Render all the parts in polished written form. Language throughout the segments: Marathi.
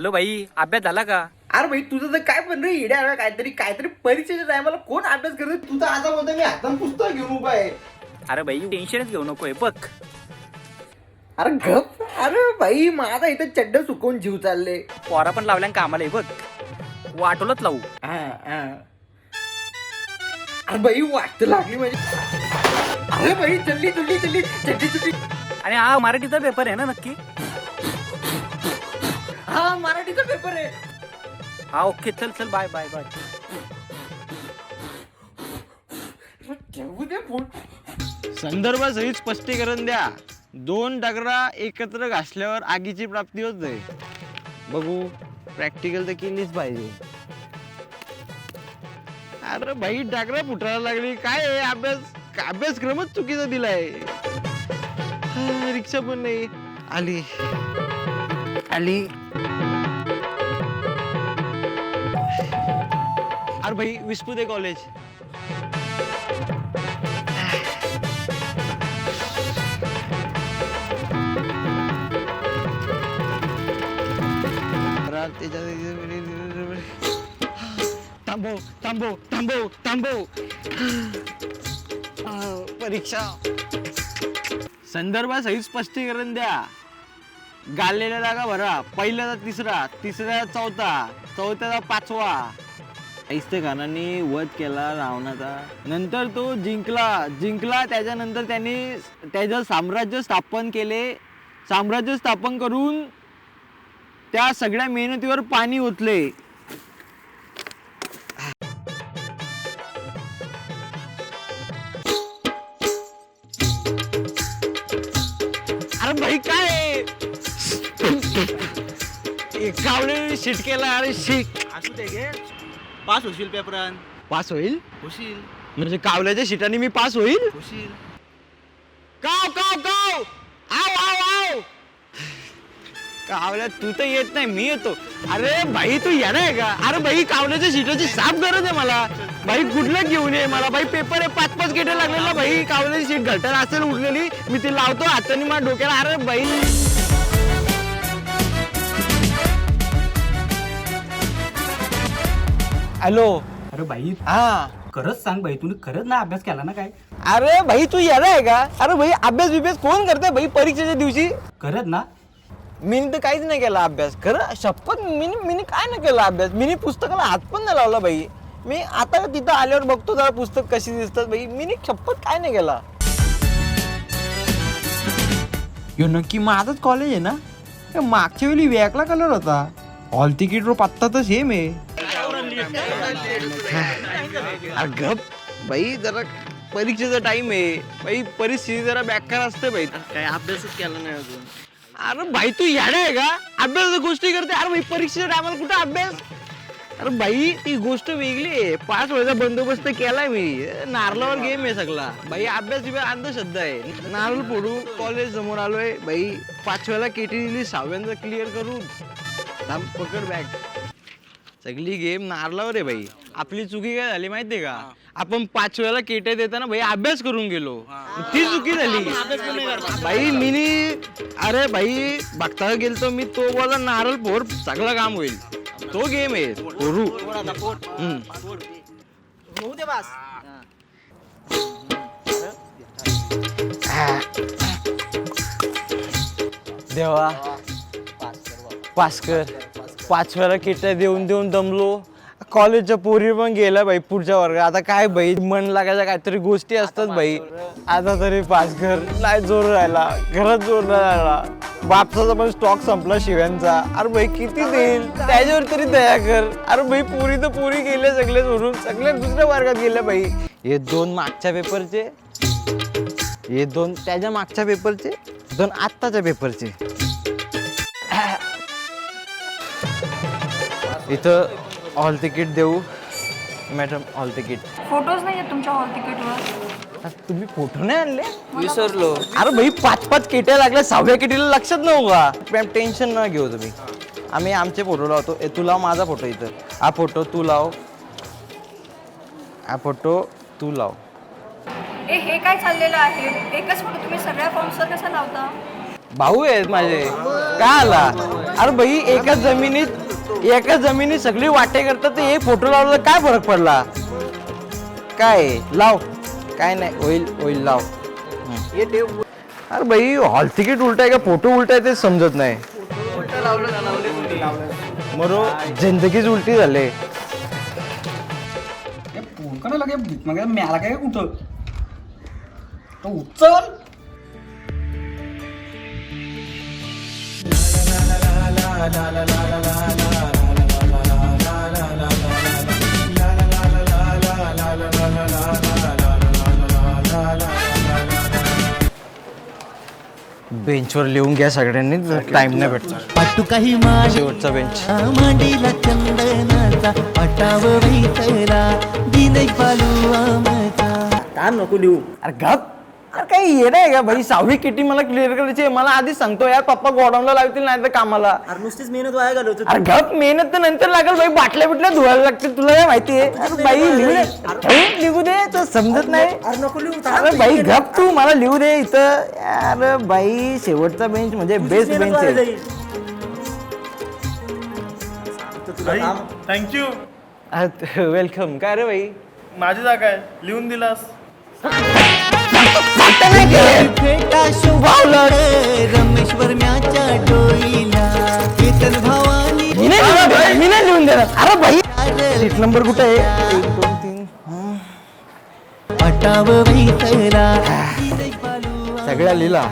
हॅलो भाई, अभ्यास झाला का? अरे भाई तुझं तर काय पण रे येड्या काहीतरी परीक्षेच्या टायमाला कोण अभ्यास करत? तू तर आता बोलतो मी हातात पुस्तक घेऊन उभा आहे. अरे भाई टेन्शनच घेऊ नकोय बघ. अरे गप. अरे भाई माझा इथं चड्ड सुकवून जीव चालले. पोरा पण लावल्या कामाला बघ. वाटोलच लावू. अरे भाई वाटत लागली म्हणजे. अरे भाई चल्ली चड्डी. आणि हा मराठीचा पेपर आहे ना नक्की? हा मराठीचा पेपर आहे. हा ओके, चल बाय बाय बाय. ठेवू दे फोन. संदर्भासहित स्पष्टीकरण द्या. 2 डगरा एकत्र घासल्यावर आगीची प्राप्ती होते. बघू, प्रॅक्टिकल तर केलीच पाहिजे. अरे भाई डगरा फुटायला लागली काय आहे? अभ्यासक्रमच चुकीचा दिलाय. रिक्षा पण नाही आली. अरे भाई विस्पुदे कॉलेज. थांबव. परीक्षा संदर्भासहित स्पष्टीकरण द्या. गाळलेल्या जागा भरा. पहिल्याचा तिसऱ्याचा चौथ्याचा 5वा. ऐस्तखानांनी वध केला रावणाचा. नंतर तो जिंकला. त्याच्यानंतर त्यांनी त्याचं साम्राज्य स्थापन करून त्या सगळ्या मेहनतीवर पाणी ओतले. अरे भाई काय कावले शिट केला. अरे शिट असू दे घे, पास होशील पेपरान. पास होईल होशील म्हणजे कावल्याच्या शिटाने मी पास होईल. होशील. काव आव कावल्या तू तर येत नाही, मी येतो. अरे भाई तू येणार आहे का? अरे भाई कावल्याच्या शिटाची साफ गरज आहे मला. भाई कुठलं घेऊन ये मला. भाई पेपर आहे, 5 गेटे लागलेला. भाई कावल्याची सीट घटायला असेल उठलेली, मी ती लावतो हाताने माझ्या डोक्याला. अरे भाई हॅलो. अरे भाई हा खरंच सांग भाई, तुम्ही खरंच ना अभ्यास केला ना काय? अरे भाई तू येणार आहे का? अरे भाई अभ्यास कोण करते भाई परीक्षेच्या दिवशी? करत ना. मी तर काहीच नाही केला अभ्यास. खरं शपथ मी काय नाही केला अभ्यास. मी पुस्तकाला हात पण नाही लावला भाई. मी आता तिथं आल्यावर बघतो जरा पुस्तक कशी दिसतात भाई. मी शपथ काय नाही केला. यो नक्की माझंच कॉलेज आहे ना? मागच्या वेळी वेगळा कलर होता. हॉल तिकीट रो पत्ता तर सेम आहे. गप भाई, जरा परीक्षेचा टाइम आहे भाई. परिस्थिती जरा बेकार असते भाई. काय अभ्यासच केला नाही अजून. अरे भाई तू येणार आहे का? अभ्यास गोष्टी करते. अरे भाई परीक्षेच्या टायमाला कुठं अभ्यास? अरे भाई ती गोष्ट वेगळी आहे. 5 वेळेचा बंदोबस्त केलाय मी. नारळावर गेम आहे सगळा भाई. अभ्यास अंधश्रद्धा आहे. नारळ फोडू कॉलेज समोर आलोय भाई. 5 वेळेला केटी दिली, 6व्यांदा क्लिअर करून पकड बॅग. सगळी गेम नारळावर आहे भाई. आपली चुकी काय झाली माहितीये का? आपण 5 वेळेला केटे देताना भाई अभ्यास करून गेलो. ती चुकी झाली भाई. अरे भाई बघता गेलतो मी. तो बोला नारळ फोड सगळं काम होईल. तो गेम आहे पोरू. देवा पास कर. 5 वेळा किट्या देऊन दमलो. कॉलेजच्या पोरी पण गेल्या भाई पुढच्या वर्गात. आता काय भाई मन लागायच्या काहीतरी गोष्टी असतात भाई. आता तरी पास कर. नाही जोर राहिला, घरात जोर राहिला. बापसाचा पण स्टॉक संपला शिव्यांचा. अरे भाई किती देईल, त्याच्यावर तरी दया कर. अरे भाई पोरी गेल्या सगळे सोडून. सगळ्या दुसऱ्या वर्गात गेल्या भाई. हे 2 मागच्या पेपरचे, हे 2 त्याच्या मागच्या पेपरचे, 2 आत्ताच्या पेपरचे. इथं हॉल तिकीट देऊ मॅडम. Hall ticket. फोटोज नाही आहेत तुमच्या हॉल तिकीटवर. तुम्ही फोटो नाही आणले? विसरलो. अरे भाई 5 केट्या लागल्या. 6व्या केटीला लक्षात नव्हतं का? मॅम टेन्शन न घेऊ तुम्ही. आम्ही आमचे फोटो लावतो. तू लाव माझा फोटो इथं. हा फोटो तू लाव. हा फोटो तू लाव. हे काय चाललेलं आहे? एकच फोटो तुम्ही सगळ्या फॉर्म्सवर कसा लावता? भाऊ आहेत माझे. काय आला? अरे भाई एकाच जमिनीत सगळी वाटे करतात, तर एक फोटो लावला काय फरक पडला? काय लाव, काय नाही, होईल लाव. अरे भाई हॉल तिकीट उलटाय का फोटो उलटाय ते समजत नाही. मरो जिंदगीच उलटी झाले. फोन का लगे मग म्याला काय कुठं तो उचल. बेंचवर लिहून घ्या सगळ्यांनी, टाइम नाही भेटतो. पाटू काही माडी शेवटचा बेंच. मांडीला चंदनाचा पटाव वैतला दिनय पालू आमचा. काम नको लिहू. अरे गप. अरे काही येणं आहे का भाई? 6वी किटी मला क्लिअर करायची आहे. मला आधीच सांगतो यार, पप्पा गोडाऊनला लावतील नाही तर कामाला. अरे नुसतीच मेहनत वाया घालवतो. अरे गप, मेहनत तर नंतर लागेल भाई. बाटल्या बिटल्या धुवायला लागतील, तुला काय माहिती आहे? अरे बाई लिहू दे तर समजत नाही. अरे नको लिहू. अरे बाई गप तू, मला लिहू दे इथं. अरे बाई शेवटचा बेंच म्हणजे बेस्ट बेंच आहे. थँक्यू. वेलकम. काय रे भाई? माझी जागा आहे, लिहून दिलास. फेटा शोभावला रमेश्वर म्याच्या डोईला केतन भावानी मी नाही लिहून देणार. अरे भाई सीट नंबर कुठे आहे? 1 2 3. पटाव वैतला दिनय पालू. सगळ्या लिहिला.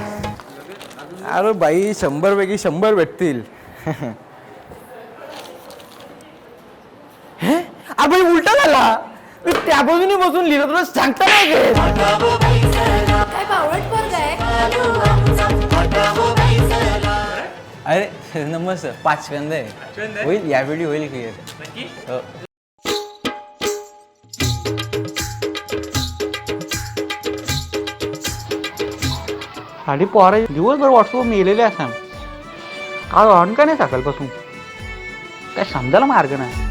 अरे बाई 100 पैकी 100 भेटतील. हे अरे भाई उलटा झाला. मी त्या बाजूने बसून लिहिलं, तुला सांगता नाही काय? काय बावळट पोरग आहे. अरे नमस्कार, 5व्यांदा आहे. होईल यावेळी होईल क्लिअर. साडी पोरा दिवसभर व्हॉट्सअप मेलेले असा काल ऑन का नाही सकाळपासून काय समजायला मार्ग नाही.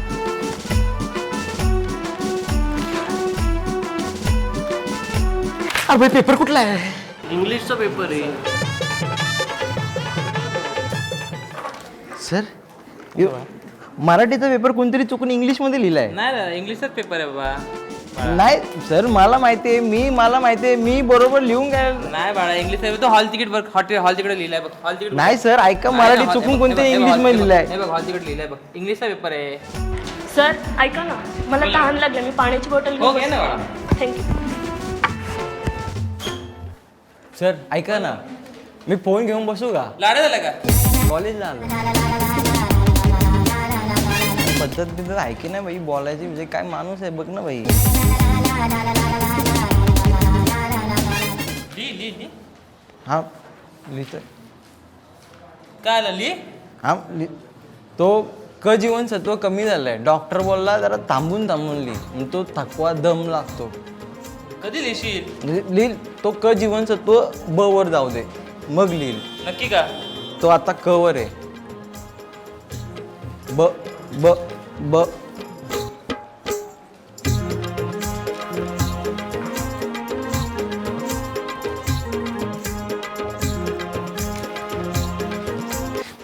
अरे पेपर कुठला आहे? इंग्लिशचा पेपर आहे. सर मराठीचा पेपर कोणतरी चुकून इंग्लिशमध्ये लिहिलाय. नाही इंग्लिशचाच पेपर आहे बाबा. नाही सर, मला माहिती आहे, मी बरोबर लिहून घ्यायला. नाही बाळा इंग्लिश आहे तो. हॉल तिकीट बघ, हॉल तिकीट लिहिलाय बघ. हॉल तिकीट नाही सर, ऐका, मराठी चुकून कोणते इंग्लिश मध्ये लिहिलाय. हे बघ हॉल तिकीट लिहिलाय बघ. इंग्लिशचा पेपर आहे. सर ऐका ना, मला तहान लागली, मी पाण्याची बॉटल हो घे ना बाळा. थँक्यू. सर ऐका ना, मी फोन घेऊन बसू का? लाडा झाला का? कॉलेजला आलो. पद्धत बिद्धत ऐकी ना भाई बोलायची, म्हणजे काय माणूस आहे बघ ना भाई. ली हा लिहितोय. काय आलं ली? हा तो क जीवनसत्व कमी झालंय. डॉक्टर बोलला जरा थांबून लिही, तो थकवा दम लागतो. कधी लिहिशील? लिहिल तो क जीवनसत्व ब वर जाऊ दे, मग लिहिल. नक्की का? तो आता क वर आहे. ब ब ब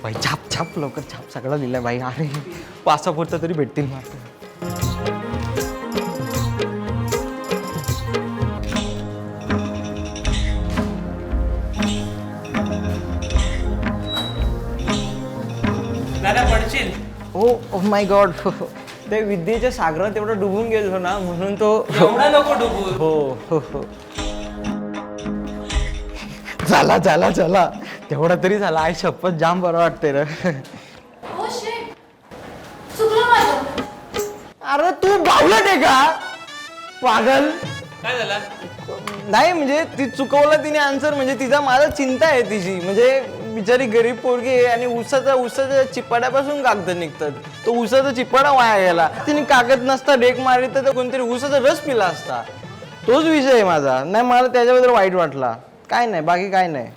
भाई छाप लवकर छाप. सगळा लिहिलाय भाई. अरे पासापुरता तरी भेटतील मार्क. दादा पडशील. Oh my God. ते विद्येच्या सागरात एवढं डुबून गेलो ना, म्हणून तो. एवढा नको डुबू. हो झाला तेवढा तरी झाला. आई शपथ जाम बरं वाटते रे. हो शिट, चुकलं माझं. अरे तू बावळट आहे का पागल? काय झालं? नाही म्हणजे ती चुकवलं तिने आन्सर, म्हणजे तिचा माझा चिंता आहे तिची. म्हणजे बिचारी गरीब पोरगी आहे आणि उसाच्या चिपाड्यापासून कागद निघतात. तो उसाचा चिपाडा वाया गेला. तिने कागद नसता डेक मारली तर कोणतरी उसाचा रस पिला असता. तोच विषय आहे माझा. नाही मला त्याच्याबद्दल वाईट वाटला. काय नाही, बाकी काय नाही.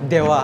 देवा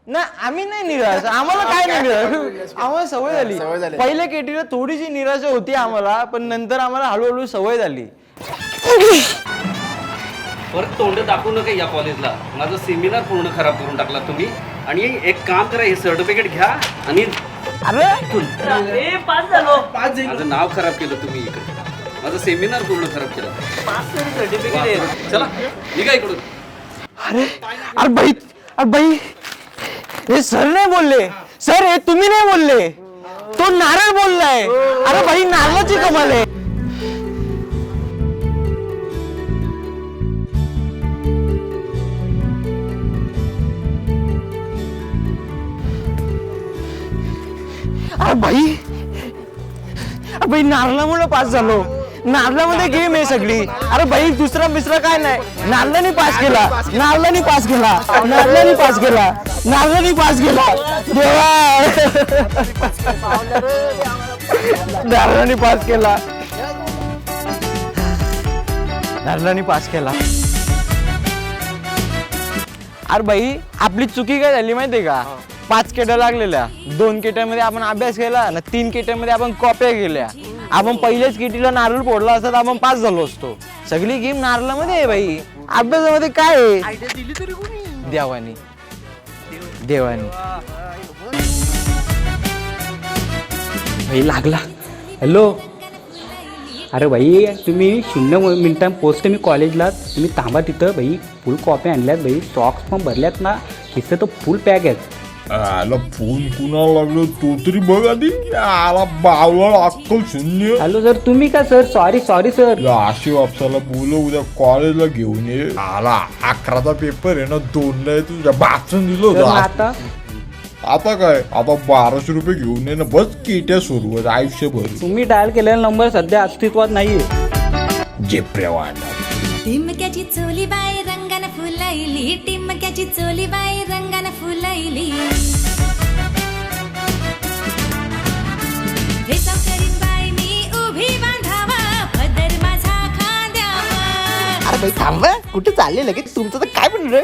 ना आम्ही नाही निराश, आम्हाला काय नाही निराश, आम्हाला सवय झाली. पहिल्या केटीला थोडीशी निराशा होती आम्हाला, पण नंतर आम्हाला हळूहळू सवय झाली. परत तोंड दाखवू नका या कॉलेजला. माझं सेमिनार पूर्ण खराब करून टाकला तुम्ही. आणि एक काम करा, हे सर्टिफिकेट घ्या आणि अरे पास झालो. माझं नाव खराब केलं तुम्ही इकडे. माझं सेमिनार पूर्ण खराब केलं. सर्टिफिकेट चला निघा इकडून. अरे बाई हे सर नाही बोलले, सर हे तुम्ही नाही बोलले, तो नारळ बोललाय. अरे भाई नारळाची कमाल आहे. अरे भाई नारळामुळे पास झालो. नारळामध्ये गेम आहे सगळी. अरे भाई दुसरा मिसरा काय नाही, नारळाने पास केला, नारळाने पास केला, नारळाने पास केला, नारळाने पास केला. देवा नारळाने पास केला, नारळाने पास केला. अरे भाई आपली चुकी काय झाली माहितीये का? 5 केट्या लागलेल्या, 2 केट्यामध्ये आपण अभ्यास केला ना, 3 केट्यामध्ये आपण कॉप्या केल्या. आपण पहिल्याच केटीला नारळ फोडला असता तर आपण पास झालो असतो. सगळी गेम नारळामध्ये आहे भाई, अभ्यासामध्ये काय आहे? देवानी भाई लागला. हॅलो. अरे भाई तुम्ही 0 मिनिटां पोचते मी कॉलेजला. तुम्ही थांबा तिथं भाई. फुल कॉप्या आणल्यात भाई, सॉक्स पण भरल्यात ना, तिथं तर फुल पॅक आहेत. आला फोन कुणाला लागलो तो तरी बघ आधी. आला बावला अक्कल शून्य. हॅलो सर, तुम्ही का सर? Sorry sir. आशी वापसाला बोलव, उद्या कॉलेजला घेऊन ये. आला 11चा पेपर आहे ना, 2ला आहे. तुझ्या भाषण दिलं सर, होतं. आता आता काय, आता 1200 रुपये घेऊन ये ना, बस केट्या सुरू आहेत आयुष्यभर. तुम्ही डायल केलेला नंबर सध्या अस्तित्वात नाहीये. जे प्रेवाना टिमक्याची चोली बाई रंगाने फुलैली, टिमक्याची चोली बाई रंगाने फुलैली. भेसाव करीन बाई मी उभी बांधावा, पदर माझा खांद्यावर. अरे बाई थांबा, कुठे चालले लगेच? तुमचं तर काय पण रे.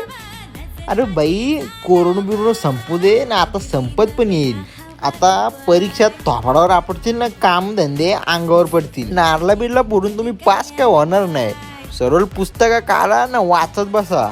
अरे बाई कोरोना बिरोना संपू दे ना, आता संपत पण येईल. आता परीक्षा थोपडावर आपडतील ना, काम धंदे अंगावर पडतील. नारला बिरला पडून तुम्ही पास काय होणार नाही. सरळ पुस्तका काढा ना, वाचत बसा.